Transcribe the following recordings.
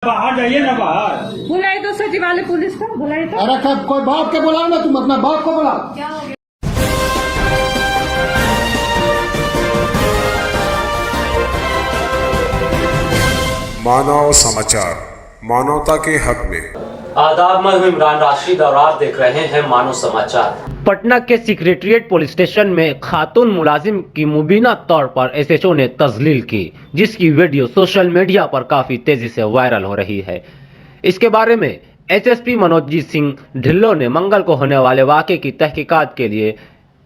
बाहर जाइए ना बाहर। बुलाए तो सचिवालय पुलिस को बुलाए तो। अरे कब कोई बाप के बुलाओ ना, तुम अपना बाप को बुलाओ। क्या हो गया? मानव समाचार, मानवता के हक में। आदाब, मैं हूं इमरान राशिद और आप देख रहे हैं मानव समाचार। पटना के सेक्रेटेरिएट पुलिस स्टेशन में खातून मुलाजिम की मुबीना तौर पर एसएचओ ने तजलील की, जिसकी वीडियो सोशल मीडिया पर काफी तेजी से वायरल हो रही है। इसके बारे में एसएसपी मनोजीत सिंह ढिल्लों ने मंगल को होने वाले वाक़े की तहकीकात के लिए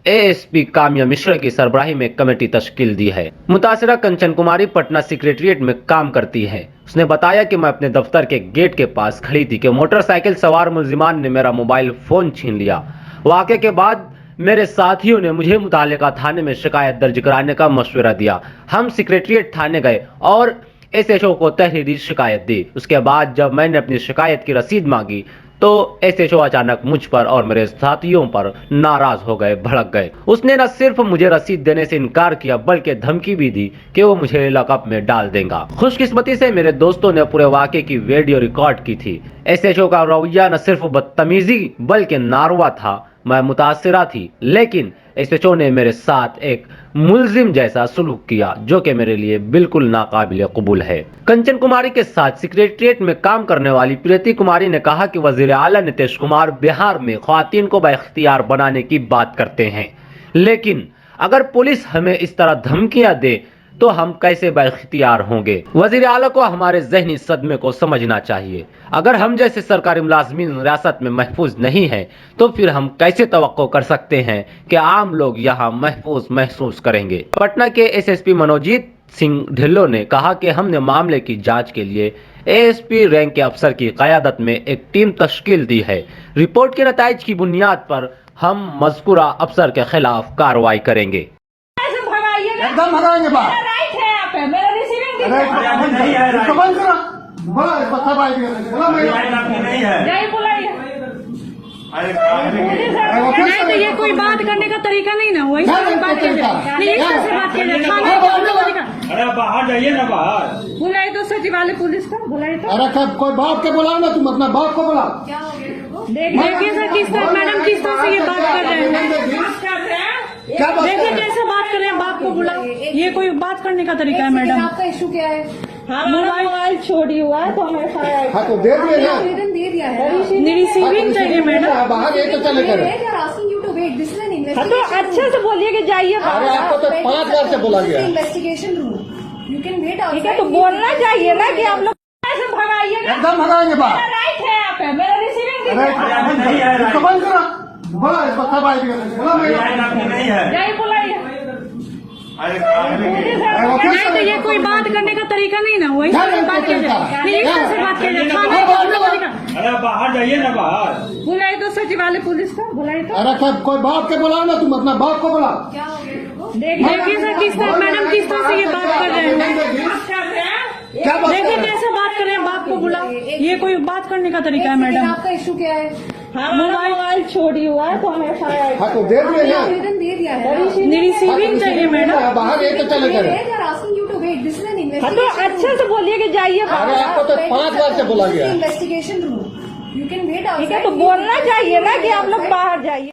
एएसपी काम्या मिश्रा की सरबराही में कमेटी तश्कील दी है। मुतासिरा कंचन कुमारी पटना सेक्रेटेरिएट में काम करती है। उसने बताया कि मैं अपने दफ्तर के गेट के पास खड़ी थी कि मोटरसाइकिल सवार मुलजिमान ने मेरा मोबाइल फोन छीन लिया। वाक़े के बाद मेरे साथियों ने मुझे मुतालिका थाने में शिकायत दर्ज कराने का मशवरा दिया। हम सेक्रेटेरिएट थाने गए और एसएचओ को तहरीरी शिकायत दी। उसके बाद जब मैंने अपनी शिकायत की रसीद मांगी तो एसएचओ अचानक मुझ पर और मेरे साथियों पर नाराज हो गए, भड़क गए। उसने न सिर्फ मुझे रसीद देने से इनकार किया बल्कि धमकी भी दी कि वो मुझे लॉकअप में डाल देगा। खुशकिस्मती से मेरे दोस्तों ने पूरे वाक़े की वीडियो रिकॉर्ड की थी। एसएचओ का रवैया न सिर्फ बदतमीजी बल्कि नारुआ था। मैं मुतासिरा थी, लेकिन एसएचओ ने मेरे साथ एक मुल्जिम जैसा सलूक किया, जो कि मेरे लिए बिल्कुल नाकाबिल कबूल है। कंचन कुमारी के साथ सेक्रेटेरिएट में काम करने वाली प्रीति कुमारी ने कहा कि वजीर आला नीतीश कुमार बिहार में ख्वातीन को बाइख्तियार बनाने की बात करते हैं, लेकिन अगर पुलिस हमें इस तरह धमकियां दे तो हम कैसे बाइख्तियार होंगे। वजीर आला को हमारे ज़हनी सदमे को समझना चाहिए। अगर हम जैसे सरकारी मुलाजमीन रियासत में महफूज नहीं हैं तो फिर हम कैसे तवक्को कर सकते हैं कि आम लोग यहाँ महफूज महसूस करेंगे। पटना के एसएसपी मनोजीत सिंह ढिल्लों ने कहा कि हमने मामले की जांच के लिए एएसपी रैंक के अफसर की क़यादत में एक टीम तश्कील दी है। रिपोर्ट के नताइज की बुनियाद पर हम मज़कूरा अफसर के खिलाफ कार्रवाई करेंगे। एकदम भगाएंगे बाहर। राइट है आप है, मेरा रिसीविंग अरे इसको बंद करो। बोला इस बच्चा भाई नहीं है। यही बुलाइए। नहीं तो ये कोई बात करने का तरीका नहीं ना हुआ। इस तरह से बात किया जाए, नहीं इस तरह से बात किया जाए। खाने का मतलब तरीका। अरे बाहर जाइए ना बाहर। बुलाए तो सचिवालय पुलिस को बुलाए तो। अरे कब कोई बाप के बुलाओ ना, तुम अपना बाप को बुलाओ। क्या हो गया? देखिए सर किस तरह मैडम किस तरह से ये बात कर रहे हैं। क्या बात देखिए कैसे बात कर रहे हैं, बाप को बुलाओ। ये कोई बात करने का तरीका है मैडम। आपका इशू क्या है? मोबाइल चोरी हुआ है तो हमें हाँ तो दे दिए ना, आवेदन दे दिया है। रिसीविंग चाहिए मैडम। बाहर ये तो चले करो। हाँ तो अच्छे से बोलिए कि जाइए अरे आपको तो 5 बार से बोला गया। Investigation room you can wait. ठीक है तो बोलना चाहिए ना कि आप लोग ऐसे भगाइए। एकदम भगाएंगे बाहर। राइट है आप है, मेरा रिसीविंग अरे इसको बंद करो। बोला इस बच्चा भाई नहीं है। यही बुलाइए। नहीं तो ये कोई बात करने का तरीका नहीं ना हुआ। इस तरह से बात किया जाए, नहीं इस तरह से बात किया जाए। खाने का मतलब तरीका। अरे बाहर जाइए ना बाहर। बुलाए तो सचिवालय पुलिस को बुलाए तो। अरे कब कोई बाप के बुलाओ ना, तुम अपना बाप को बुलाओ। क्या हो गया? देखिए सर किस तरह मैडम किस तरह से ये बात कर रहे हैं। क्या बात देखिए कैसे बात कर रहे हैं, बाप को बुलाओ। ये कोई बात करने का तरीका है मैडम। आपका इशू क्या है? मोबाइल चोरी हुआ है तो हमें हाँ तो दे दिए ना, आवेदन दे दिया है। रिसीविंग चाहिए मैडम। बाहर ये तो चले करो। हाँ तो अच्छे से बोलिए कि जाइए। अरे आपको तो 5 बार से बोला गया। Investigation room you can wait. ठीक है तो बोलना चाहिए ना कि आप लोग बाहर जाइए।